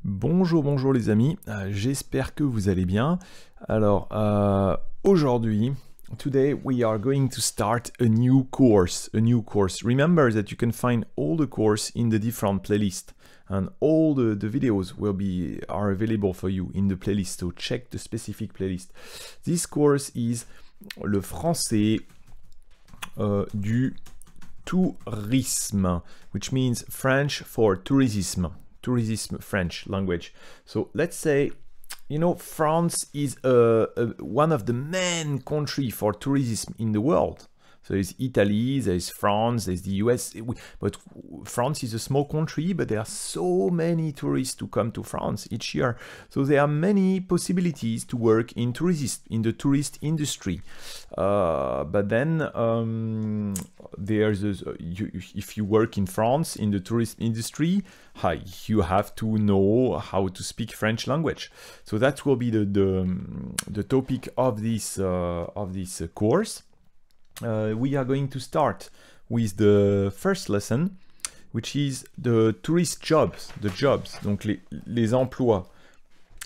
Bonjour, bonjour les amis, j'espère que vous allez bien. Alors, aujourd'hui, today we are going to start a new course. Remember that you can find all the course in the different playlist and all the videos are available for you in the playlist, so check the specific playlist. This course is le français du tourisme, which means French for tourisme. Tourism French language. So let's say, you know, France is one of the main country for tourism in the world. So there's Italy, there's France, there's the US, but France is a small country, but there are so many tourists to come to France each year. So there are many possibilities to work in tourism, in the tourist industry. But then if you work in France in the tourist industry, you have to know how to speak French language. So that will be the topic of this course. We are going to start with the first lesson, which is the tourist jobs, the jobs, donc les emplois,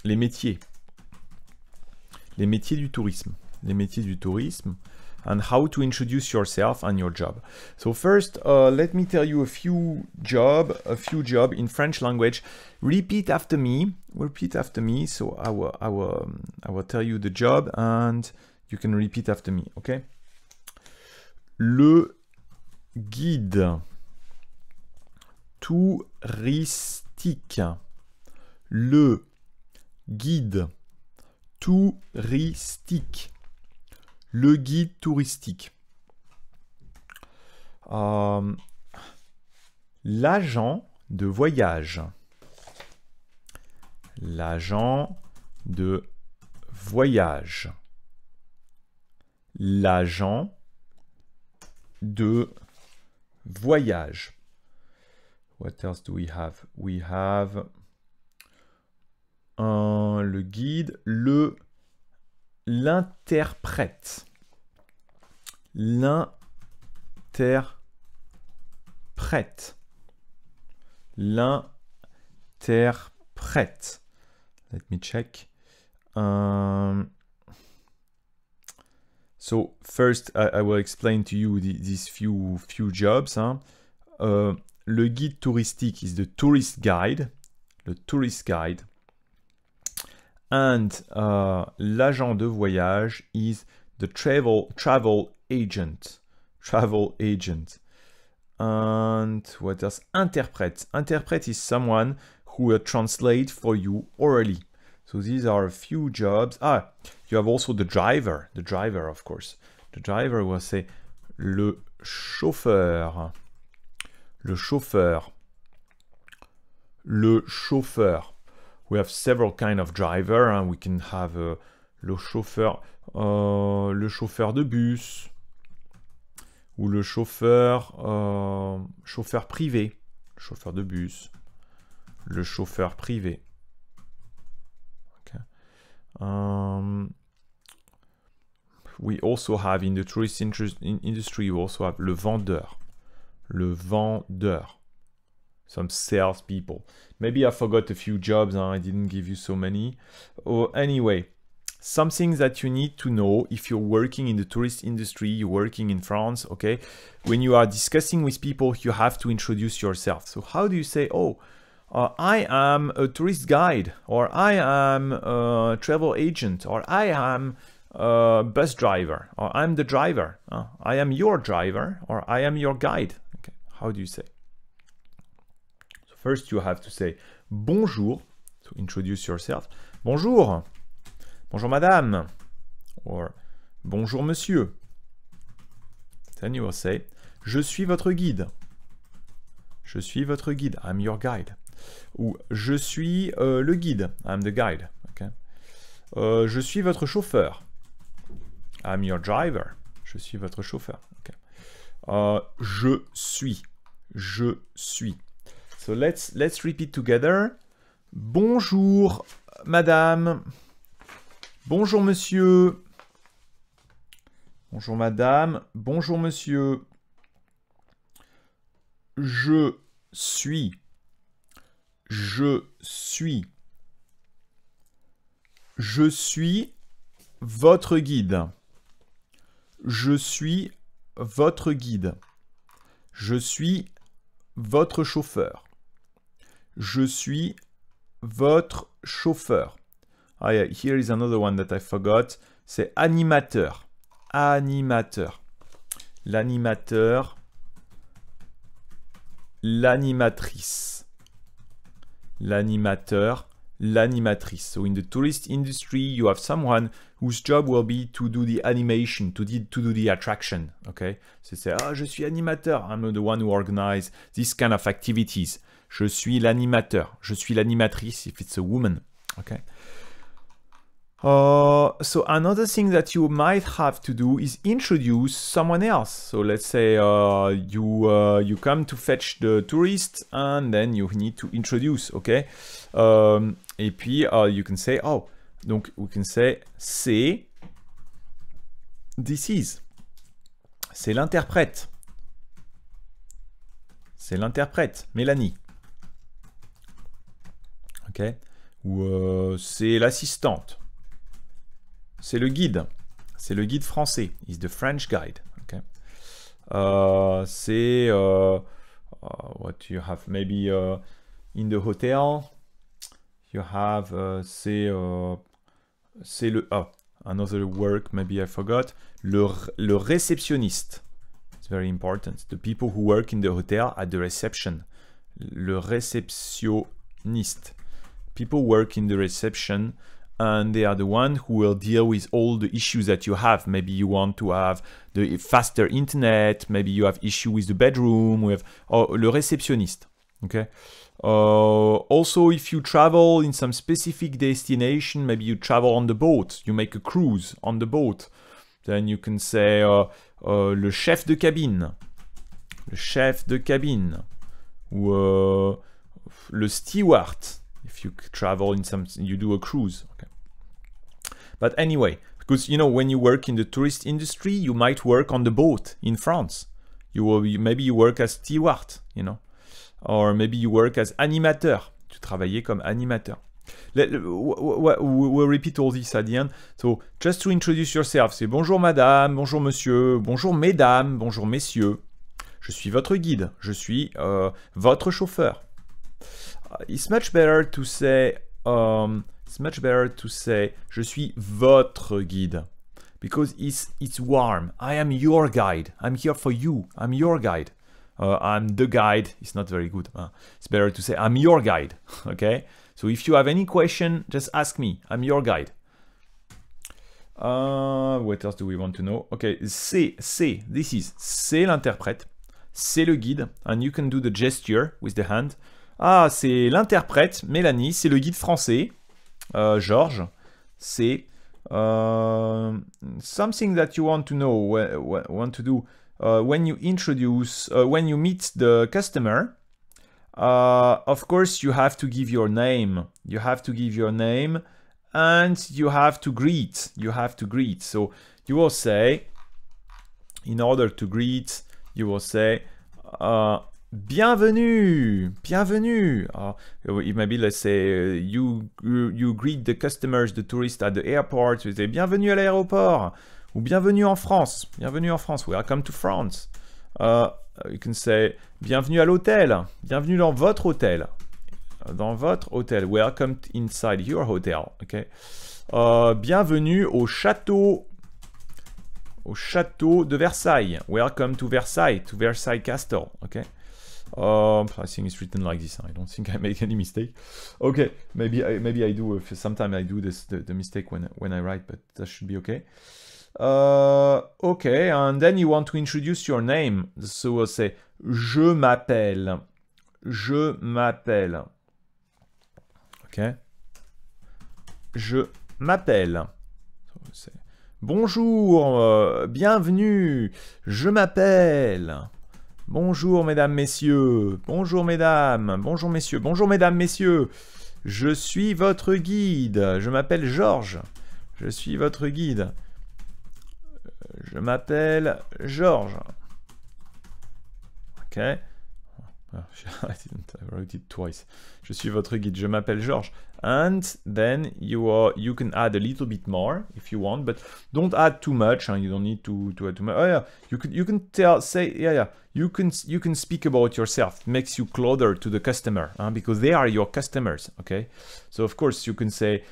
les métiers du tourisme, and how to introduce yourself and your job. So first, let me tell you a few job in French language. Repeat after me. So I will tell you the job and you can repeat after me, okay? Le guide touristique. Le guide touristique. Le guide touristique. L'agent de voyage. L'agent de voyage. L'agent de voyage. What else do we have? We have le guide, l'interprète. L'interprète. L'interprète. Let me check. So first, I will explain to you these few jobs. Le guide touristique is the tourist guide. Le tourist guide. And l'agent de voyage is the travel agent. Travel agent. And what else? Interprète. Interprète is someone who will translate for you orally. So these are a few jobs. You have also the driver. The driver, of course. The driver will say le chauffeur. Le chauffeur. Le chauffeur. We have several kind of driver. Hein. We can have le chauffeur de bus ou le chauffeur privé. Chauffeur de bus. Le chauffeur privé. Okay. We also have in the tourist industry, we also have le vendeur. Le vendeur. Some sales people. Maybe I forgot a few jobs, I didn't give you so many. Anyway, something that you need to know if you're working in the tourist industry, you're working in France, okay? When you are discussing with people, you have to introduce yourself. So how do you say, I am a tourist guide, or I am a travel agent, or I am a bus driver, or I'm the driver. I am your driver, or I am your guide. Okay. How do you say? So first you have to say bonjour, to introduce yourself. Bonjour. Bonjour madame. Or bonjour monsieur. Then you will say je suis votre guide. Je suis votre guide. I'm your guide. Ou je suis le guide. I'm the guide. Okay. Je suis votre chauffeur. I'm your driver. Je suis votre chauffeur. Okay. Je suis. Je suis. So let's repeat together. Bonjour madame. Bonjour monsieur. Bonjour madame. Bonjour monsieur. Je suis. Je suis votre guide. Je suis votre guide. Je suis votre chauffeur. Je suis votre chauffeur. Ah, yeah, here is another one that I forgot. C'est animateur. Animateur. L'animateur. L'animatrice. L'animateur. L'animatrice. So in the tourist industry, you have someone whose job will be to do the animation, to do the attraction. Okay? C'est je suis animateur. I'm the one who organizes this kind of activities. Je suis l'animateur. Je suis l'animatrice if it's a woman. Okay? So another thing that you might have to do is introduce someone else. So let's say you come to fetch the tourist and then you need to introduce, okay? Et puis you can say, donc we can say c'est, this is. C'est l'interprète. C'est l'interprète, Mélanie. Ok? Ou c'est l'assistante. C'est le guide. C'est le guide français. Is the French guide. Okay. C'est what you have maybe in the hotel. You have c'est le another work maybe I forgot. Le réceptionniste. It's very important. The people who work in the hotel at the reception. Le réceptionniste. People work in the reception. And they are the one who will deal with all the issues that you have. Maybe you want to have the faster internet. Maybe you have issue with the bedroom. Le réceptionniste. Okay. Also, if you travel in some specific destination, maybe you travel on the boat. You make a cruise on the boat. Then you can say le chef de cabine. Le chef de cabine. Ou le steward. If you travel in some, you do a cruise. Okay. But anyway, because when you work in the tourist industry, you might work on the boat in France. Maybe you work as steward, or maybe you work as animateur. Tu travaillais comme animateur. We'll repeat all this at the end. So just to introduce yourself, c'est bonjour madame, bonjour monsieur, bonjour mesdames, bonjour messieurs. Je suis votre guide. Je suis votre chauffeur. It's much better to say je suis votre guide because it's warm. I am your guide. I'm here for you. I'm your guide. I'm the guide. It's not very good. It's better to say I'm your guide. Okay. So if you have any question, just ask me. I'm your guide. What else do we want to know? Okay. C'est l'interprète. C'est le guide. And you can do the gesture with the hand. Ah, c'est l'interprète, Mélanie, c'est le guide français, Georges, c'est something that you want to know, want to do when you introduce, when you meet the customer, of course you have to give your name, and you have to greet, so you will say, in order to greet, you will say, bienvenue. Maybe let's say you greet the customers, the tourists at the airport. You say bienvenue à l'aéroport ou bienvenue en France. Welcome to France. You can say bienvenue à l'hôtel. Bienvenue dans votre hôtel. Welcome inside your hotel. Okay. Bienvenue au château de Versailles. Welcome to Versailles Castle. Okay. I think it's written like this. I don't think I make any mistake. Okay, maybe I do. Sometimes I do the mistake when I write, but that should be okay. Okay, and then you want to introduce your name. So we'll say je m'appelle. Okay. Je m'appelle. So bonjour, bienvenue. Je m'appelle. Bonjour mesdames, messieurs. Bonjour mesdames. Bonjour messieurs. Bonjour mesdames, messieurs. Je suis votre guide. Je m'appelle Georges. Je suis votre guide. Je m'appelle Georges. Ok. I wrote it twice. Je suis votre guide. Je m'appelle Georges. And then you can add a little bit more if you want, but don't add too much. You don't need to add too much. Oh yeah, you can say yeah. You can speak about yourself. It makes you closer to the customer, because they are your customers. Okay, so of course you can say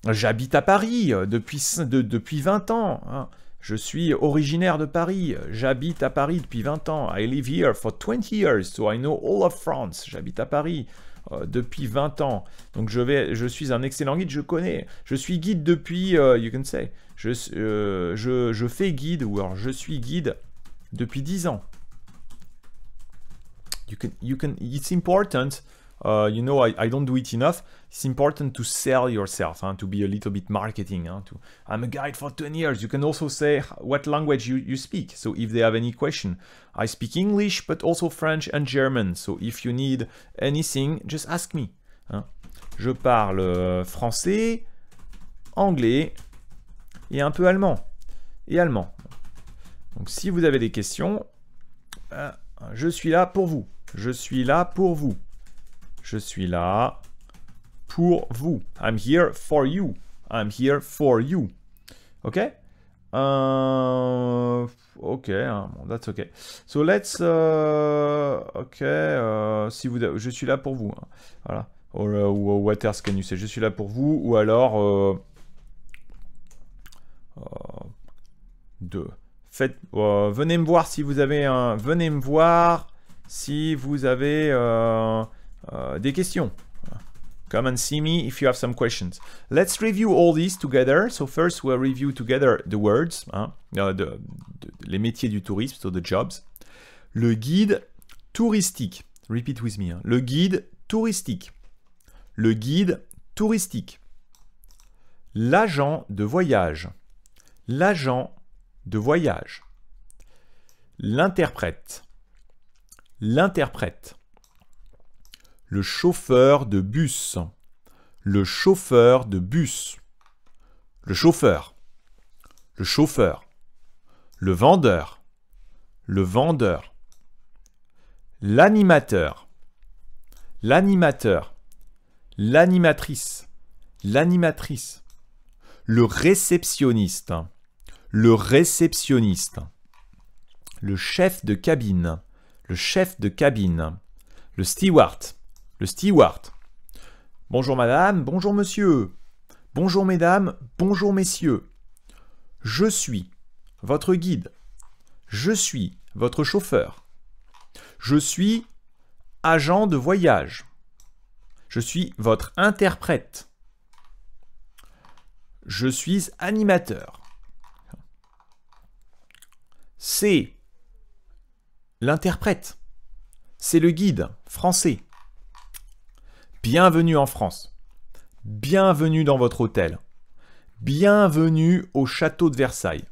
j'habite à Paris depuis 20 ans. Je suis originaire de Paris. J'habite à Paris depuis 20 ans. I live here for 20 years, so I know all of France. J'habite à Paris depuis 20 ans. Donc je suis un excellent guide, je connais. Je suis guide depuis, you can say, je fais guide, ou alors je suis guide depuis 10 ans. It's important. You know, I don't do it enough. It's important to sell yourself, to be a little bit marketing. I'm a guide for 20 years. You can also say what language you speak. So if they have any question, I speak English, but also French and German. So if you need anything, just ask me. Je parle français, anglais et un peu allemand. Et allemand. Donc si vous avez des questions, je suis là pour vous. Je suis là pour vous. Je suis là pour vous. I'm here for you. I'm here for you. OK? OK. Bon, that's OK. So let's... OK. Si vous, je suis là pour vous. Voilà. Or what else can you say? Je suis là pour vous. Ou alors... venez me voir si vous avez un... Venez me voir si vous avez... des questions. Come and see me if you have some questions. Let's review all these together. So first we'll review together the words, les métiers du tourisme, so the jobs. Le guide touristique. Repeat with me. Le guide touristique. Le guide touristique. L'agent de voyage. L'agent de voyage. L'interprète. L'interprète. Le chauffeur de bus. Le chauffeur de bus. Le chauffeur. Le chauffeur. Le vendeur. Le vendeur. L'animateur. L'animateur. L'animatrice. L'animatrice. Le réceptionniste. Le réceptionniste. Le chef de cabine. Le chef de cabine. Le steward. Le steward. Bonjour madame, bonjour monsieur. Bonjour mesdames, bonjour messieurs. Je suis votre guide. Je suis votre chauffeur. Je suis agent de voyage. Je suis votre interprète. Je suis animateur. C'est l'interprète. C'est le guide français. Bienvenue en France. Bienvenue dans votre hôtel. Bienvenue au château de Versailles.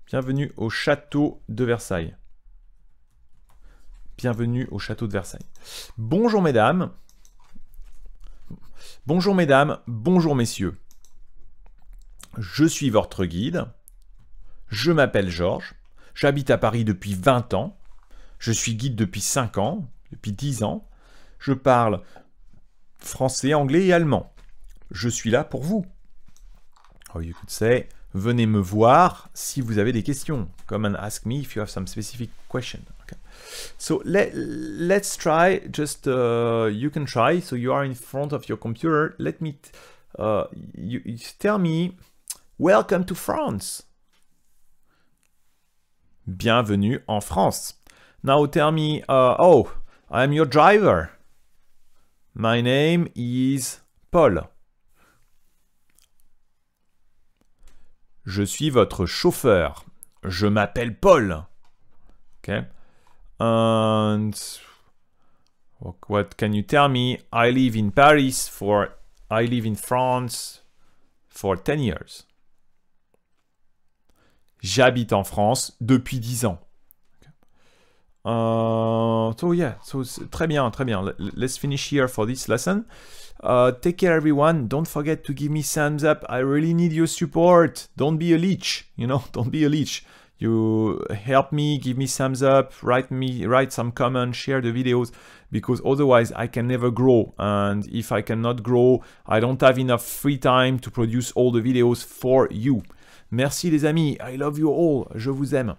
Bienvenue au château de Versailles. Bienvenue au château de Versailles. Bonjour mesdames. Bonjour mesdames, bonjour messieurs. Je suis votre guide. Je m'appelle Georges. J'habite à Paris depuis 20 ans. Je suis guide depuis 5 ans, depuis 10 ans. Je parle français, anglais et allemand. Je suis là pour vous. Or you could say, venez me voir si vous avez des questions. Come and ask me if you have some specific question. Okay. So let's try. Just you can try. So you are in front of your computer. Let me. You tell me. Welcome to France. Bienvenue en France. Now tell me. Oh, I'm your driver. My name is Paul. Je suis votre chauffeur. Je m'appelle Paul. Okay. And what can you tell me? I live in France for 10 years. J'habite en France depuis 10 ans. So yeah, so très bien, très bien. Let's finish here for this lesson. Take care, everyone. Don't forget to give me thumbs up. I really need your support. Don't be a leech, you know. Don't be a leech. you help me, give me thumbs up, write some comments, share the videos, because otherwise I can never grow. And if I cannot grow, I don't have enough free time to produce all the videos for you. Merci les amis, I love you all, je vous aime.